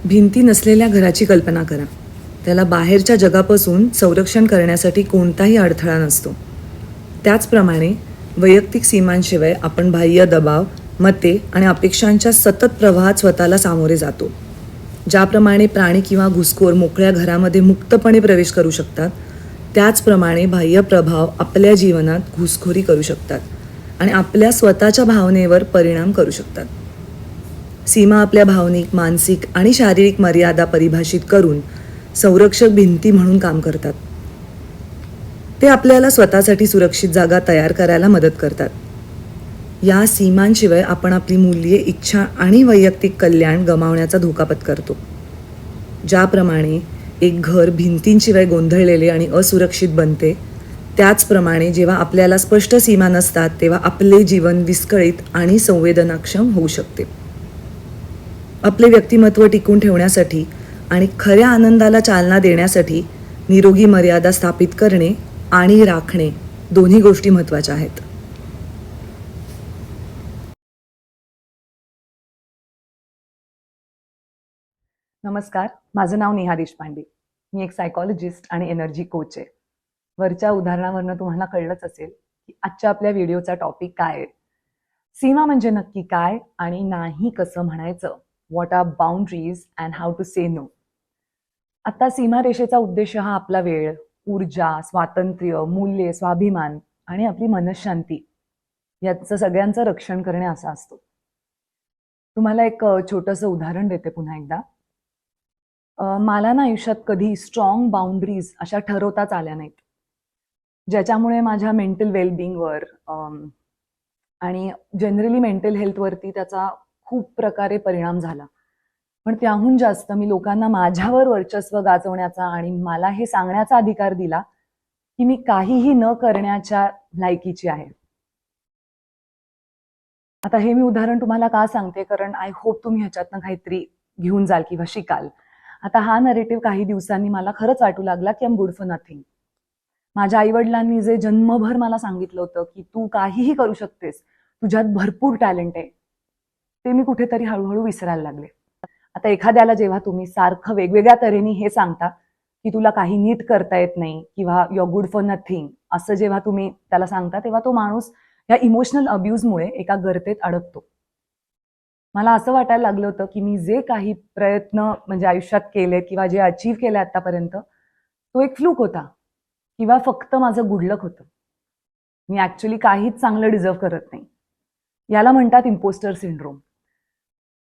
भिंती नसलेल्या घराची कल्पना करा. त्याला बाहेरच्या जगापासून संरक्षण करण्यासाठी कोणताही अडथळा नसतो. त्याचप्रमाणे वैयक्तिक सीमांशिवाय आपण बाह्य दबाव, मते आणि अपेक्षांच्या सतत प्रवाहात स्वतःला सामोरे जातो. ज्याप्रमाणे प्राणी किंवा घुसखोर मोकळ्या घरामध्ये मुक्तपणे प्रवेश करू शकतात, त्याचप्रमाणे बाह्य प्रभाव आपल्या जीवनात घुसखोरी करू शकतात आणि आपल्या स्वतःच्या भावनेवर परिणाम करू शकतात. सीमा आपल्या भावनिक, मानसिक आणि शारीरिक मर्यादा परिभाषित करून संरक्षक भिंती म्हणून काम करतात. ते आपल्याला स्वतःसाठी सुरक्षित जागा तयार करायला मदत करतात. या सीमांशिवाय आपण आपली मूल्ये, इच्छा आणि वैयक्तिक कल्याण गमावण्याचा धोका पत्करतो. ज्याप्रमाणे एक घर भिंतींशिवाय गोंधळलेले आणि असुरक्षित बनते, त्याचप्रमाणे जेव्हा आपल्याला स्पष्ट सीमा नसतात तेव्हा आपले जीवन विस्कळीत आणि संवेदनाक्षम होऊ शकते. आपले व्यक्तिमत्व टिकून ठेवण्यासाठी आणि खऱ्या आनंदाला चालना देण्यासाठी निरोगी मर्यादा स्थापित करणे आणि राखणे दोन्ही गोष्टी महत्त्वाच्या आहेत. नमस्कार, माझं नाव नेहा देशपांडे. मी एक सायकॉलॉजिस्ट आणि एनर्जी कोच आहे. वरच्या उदाहरणावरनं तुम्हाला कळलंच असेल की आजच्या आपल्या व्हिडिओचा टॉपिक काय आहे. सीमा म्हणजे नक्की काय आणि नाही कसं म्हणायचं. What are boundaries and how to say no. आता सीमारेषेचा उद्देश हा आपला वेळ, ऊर्जा, स्वातंत्र्य, मूल्ये, स्वाभिमान आणि आपली मनःशांती याचं सगळ्यांचं रक्षण करणे असा असतो. तुम्हाला एक छोटंसं उदाहरण देते पुन्हा एकदा. मला ना आयुष्यात कधी स्ट्रॉंग बाउंड्रीज अशा ठरवताच आल्या नाहीत, ज्याच्यामुळे माझ्या मेंटल वेलबिंगवर आणि जनरली मेंटल हेल्थवरती त्याचा खूप प्रकारे परिणाम झाला. पण त्याहून जास्त मी लोकांना माझ्यावर वर्चस्व गाजवण्याचा आणि मला हे सांगण्याचा अधिकार दिला की मी काहीही न करण्याच्या लायकीची आहे. आता हे मी उदाहरण तुम्हाला का सांगते, कारण आय होप तुम्ही ह्याच्यातनं काहीतरी घेऊन जाल किंवा शिकाल. आता हा नरेटिव्ह काही दिवसांनी मला खरंच वाटू लागला की I am good for nothing. माझ्या आईवडिलांनी जे जन्मभर मला सांगितलं होतं की तू काहीही करू शकतेस, तुझ्यात भरपूर टॅलेंट आहे, ते मी कुठेतरी हळूहळू विसरायला लागले. आता एखाद्याला जेव्हा तुम्ही सारखं वेगवेगळ्या तऱ्हेने हे सांगता की तुला काही नीट करता येत नाही किंवा you are good for nothing असं जेव्हा तुम्ही त्याला सांगता, तेव्हा तो माणूस या इमोशनल अब्यूजमुळे एका गर्तेत अडकतो. मला असं वाटायला लागलं होतं की मी जे काही प्रयत्न म्हणजे आयुष्यात केले किंवा जे अचीव केले आतापर्यंत, तो एक फ्लूक होता किंवा फक्त माझं गुडलक होतं. मी ऍक्च्युली काहीच चांगलं डिझर्व करत नाही. याला म्हणतात इम्पोस्टर सिंड्रोम.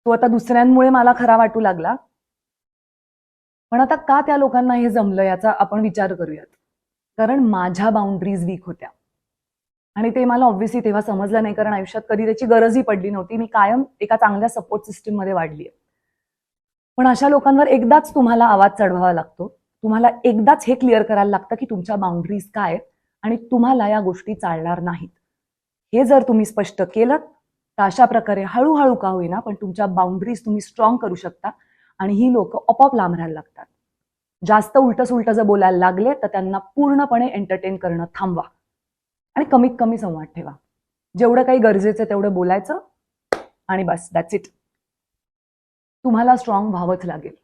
तो आता दुसऱ्यांमुळे मला खरा वाटू लागला. पण आता का त्या लोकांना हे जमलं याचा आपण विचार करूयात. कारण माझ्या बाउंड्रीज वीक होत्या आणि ते मला ऑब्व्हियसली तेव्हा समजलं नाही, कारण आयुष्यात कधी त्याची गरजही पडली नव्हती. मी कायम एका चांगल्या सपोर्ट सिस्टीम मध्ये वाढली आहे. पण अशा लोकांवर एकदाच तुम्हाला आवाज चढवावा लागतो. तुम्हाला एकदाच हे क्लिअर करायला लागतं की तुमच्या बाउंड्रीज काय आहेत आणि तुम्हाला या गोष्टी चालणार नाहीत. हे जर तुम्ही स्पष्ट केलं तर अशा प्रकारे हळूहळू का होईना पण तुमच्या बाउंड्रीज तुम्ही स्ट्रॉंग करू शकता आणि ही लोक आपोआप लांब राहायला लागतात. जास्त उलट सुलट जर बोलायला लागले तर त्यांना पूर्णपणे एंटरटेन करणं थांबवा आणि कमीत कमी संवाद ठेवा. जेवढं काही गरजेचं तेवढं बोलायचं आणि बस, दॅट्स इट. तुम्हाला स्ट्रॉंग व्हावंच लागेल.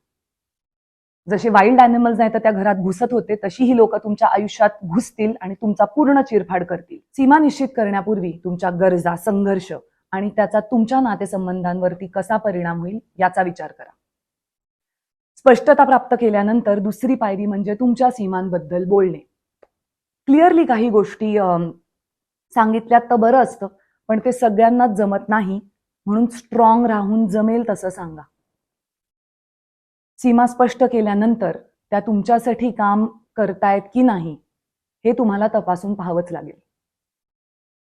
जसे वाईल्ड ॲनिमल्स नाही तर त्या घरात घुसत होते, तशी ही लोक तुमच्या आयुष्यात घुसतील आणि तुमचा पूर्ण चिरफाड करतील. सीमा निश्चित करण्यापूर्वी तुमच्या गरजा, संघर्ष आणि त्याचा तुमच्या नातेसंबंधांवरती कसा परिणाम होईल याचा विचार करा. स्पष्टता प्राप्त केल्यानंतर दुसरी पायरी म्हणजे तुमच्या सीमांबद्दल बोलणे. क्लिअरली काही गोष्टी सांगितल्यात तर बरं असतं, पण ते सगळ्यांनाच जमत नाही, म्हणून स्ट्रॉंग राहून जमेल तसं सांगा. सीमा स्पष्ट केल्यानंतर त्या तुमच्यासाठी काम करतायत की नाही हे तुम्हाला तपासून पाहावंच लागेल.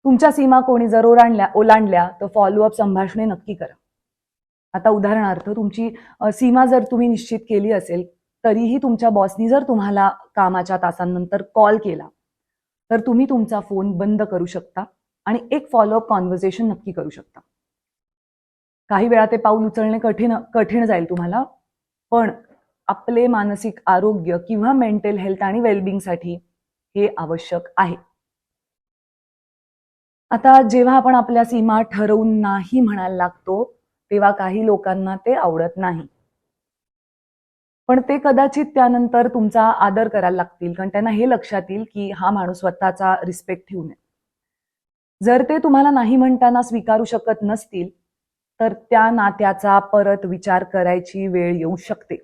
तुमच्या सीमा कोणी जर ओलांडल्या तर फॉलोअप संभाषणे नक्की करा. आता उदाहरणार्थ तुमची सीमा जर तुम्ही निश्चित केली असेल तरीही तुमच्या बॉसनी जर तुम्हाला कामाच्या तासांनंतर कॉल केला तर तुम्ही तुमचा फोन बंद करू शकता आणि एक फॉलोअप कॉन्व्हर्सेशन नक्की करू शकता. काही वेळा ते पाऊल उचलणे कठीण जाईल तुम्हाला, पण आपले मानसिक आरोग्य किंवा मेंटल हेल्थ आणि वेलबिंगसाठी हे आवश्यक आहे. आता जेव्हा आपण आपल्या सीमा ठरवून नाही म्हणायला लागतो तेव्हा काही लोकांना ते आवडत नाही. पण ते कदाचित त्यानंतर तुमचा आदर करायला लागतील, कारण त्यांना हे लक्षात येईल की हा माणूस स्वतःचा रिस्पेक्ट ठेवून आहे. जर ते तुम्हाला नाही म्हणताना स्वीकारू शकत नसतील, तर त्या नात्याचा परत विचार करायची वेळ येऊ शकते.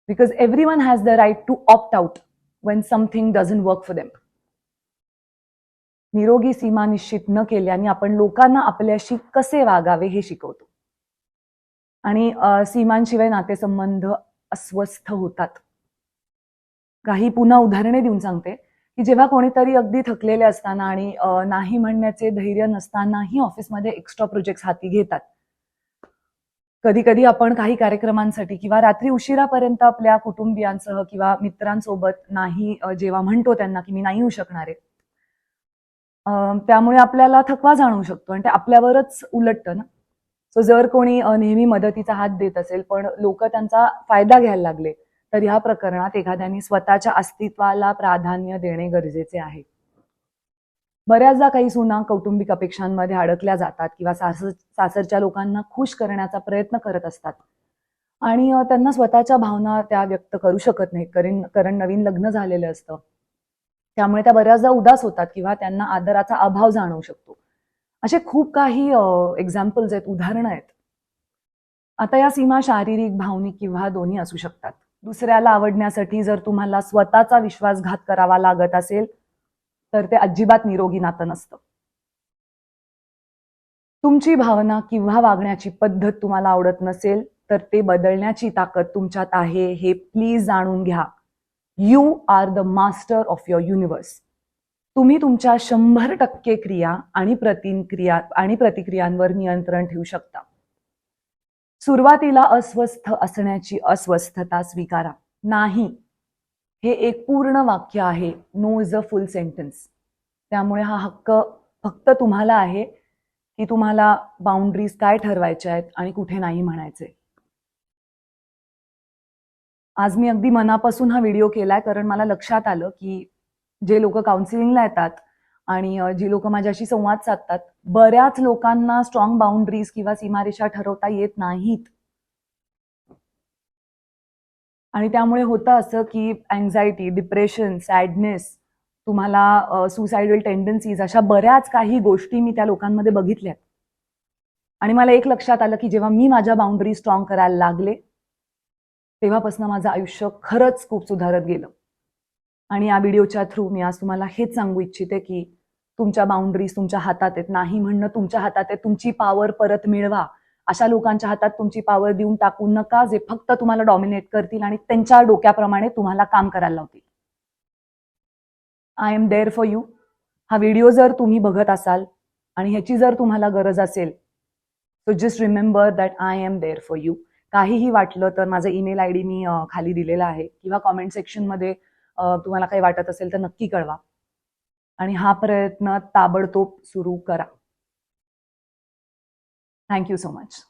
Because everyone has the right to opt out when something doesn't work for them. निरोगी सीमा निश्चित न केल्याने आपण लोकांना आपल्याशी कसे वागावे हे शिकवतो. आणि सीमांशिवाय नातेसंबंध अस्वस्थ होतात. काही पुन्हा उदाहरणे देऊन सांगते की जेव्हा कोणीतरी अगदी थकलेले असताना आणि नाही म्हणण्याचे धैर्य नसतानाही ऑफिसमध्ये एक्स्ट्रा प्रोजेक्ट्स हाती घेतात. कधी कधी आपण काही कार्यक्रमांसाठी किंवा रात्री उशिरापर्यंत आपल्या कुटुंबियांसह किंवा मित्रांसोबत नाही जेव्हा म्हणतो त्यांना की मी नाही येऊ शकणार आहे, त्यामुळे आपल्याला थकवा जाणवू शकतो आणि ते आपल्यावरच उलटतं ना. सो जर कोणी नेहमी मदतीचा हात देत असेल पण लोक त्यांचा फायदा घ्यायला लागले, तर ह्या प्रकरणात एखाद्याने स्वतःच्या अस्तित्वाला प्राधान्य देणे गरजेचे आहे. बऱ्याचदा काही सुना कौटुंबिक अपेक्षांमध्ये अडकल्या जातात किंवा सासरच्या लोकांना खुश करण्याचा प्रयत्न करत असतात आणि त्यांना स्वतःच्या भावना त्या व्यक्त करू शकत नाहीत, कारण नवीन लग्न झालेलं असतं. त्यामुळे त्या बऱ्याचदा उदास होतात किंवा त्यांना आदराचा अभाव जाणवू शकतो. असे खूप काही एक्झाम्पल्स आहेत, उदाहरणं आहेत. आता या सीमा शारीरिक, भावनिक किंवा दोन्ही असू शकतात. दुसऱ्याला आवडण्यासाठी जर तुम्हाला स्वतःचा विश्वासघात करावा लागत असेल, तर ते अजिबात निरोगी नातं नसतं. तुमची भावना किंवा वागण्याची पद्धत तुम्हाला आवडत नसेल, तर ते बदलण्याची ताकद तुमच्यात आहे हे प्लीज जाणून घ्या. You are the master of your universe. तुम्ही तुमच्या 100% क्रिया आणि प्रतिक्रियांवर नियंत्रण ठेवू शकता. सुरुवातीला अस्वस्थ असण्याची अस्वस्थता स्वीकारा. नाही हे एक पूर्ण वाक्य आहे. No is a full sentence. त्यामुळे हा हक्क फक्त तुम्हाला आहे की तुम्हाला बाउंड्रीज काय ठरवायच्या आहेत आणि कुठे नाही म्हणायचे. आज मी अगदी मनापासून हा व्हिडिओ केलाय, कारण मला लक्षात आलं की जे लोक काउन्सिलिंगला येतात आणि जी लोक माझ्याशी संवाद साधतात, बऱ्याच लोकांना स्ट्रॉंग बाउंड्रीज किंवा सीमारेषा ठरवता येत नाहीत. आणि त्यामुळे होतं असं की अँझायटी, डिप्रेशन, सॅडनेस, तुम्हाला सुसाइडल टेंडन्सीज, अशा बऱ्याच काही गोष्टी मी त्या लोकांमध्ये बघितल्यात. आणि मला एक लक्षात आलं की जेव्हा मी माझ्या बाउंड्री स्ट्रॉंग करायला लागले, तेव्हापासून माझं आयुष्य खरंच खूप सुधारत गेलं. आणि या व्हिडिओच्या थ्रू मी आज तुम्हाला हेच सांगू इच्छिते की तुमच्या बाउंड्रीज तुमच्या हातात आहेत. नाही म्हणणं तुमच्या हातात आहे. तुमची पॉवर परत मिळवा. अशा लोकांच्या हातात तुमची पॉवर देऊन टाकू नका, जे फक्त तुम्हाला डॉमिनेट करतील आणि त्यांच्या डोक्याप्रमाणे तुम्हाला काम करायला लावतील. I am there for you. हा व्हिडिओ जर तुम्ही बघत असाल आणि ह्याची जर तुम्हाला गरज असेल, so just remember that I am there for you. काहीही वाटलं तर माझा ईमेल ID मी खाली दिलेला आहे, किंवा कॉमेंट सेक्शनमध्ये तुम्हाला काही वाटत असेल तर नक्की कळवा. आणि हा प्रयत्न ताबडतोब सुरू करा. Thank you so much.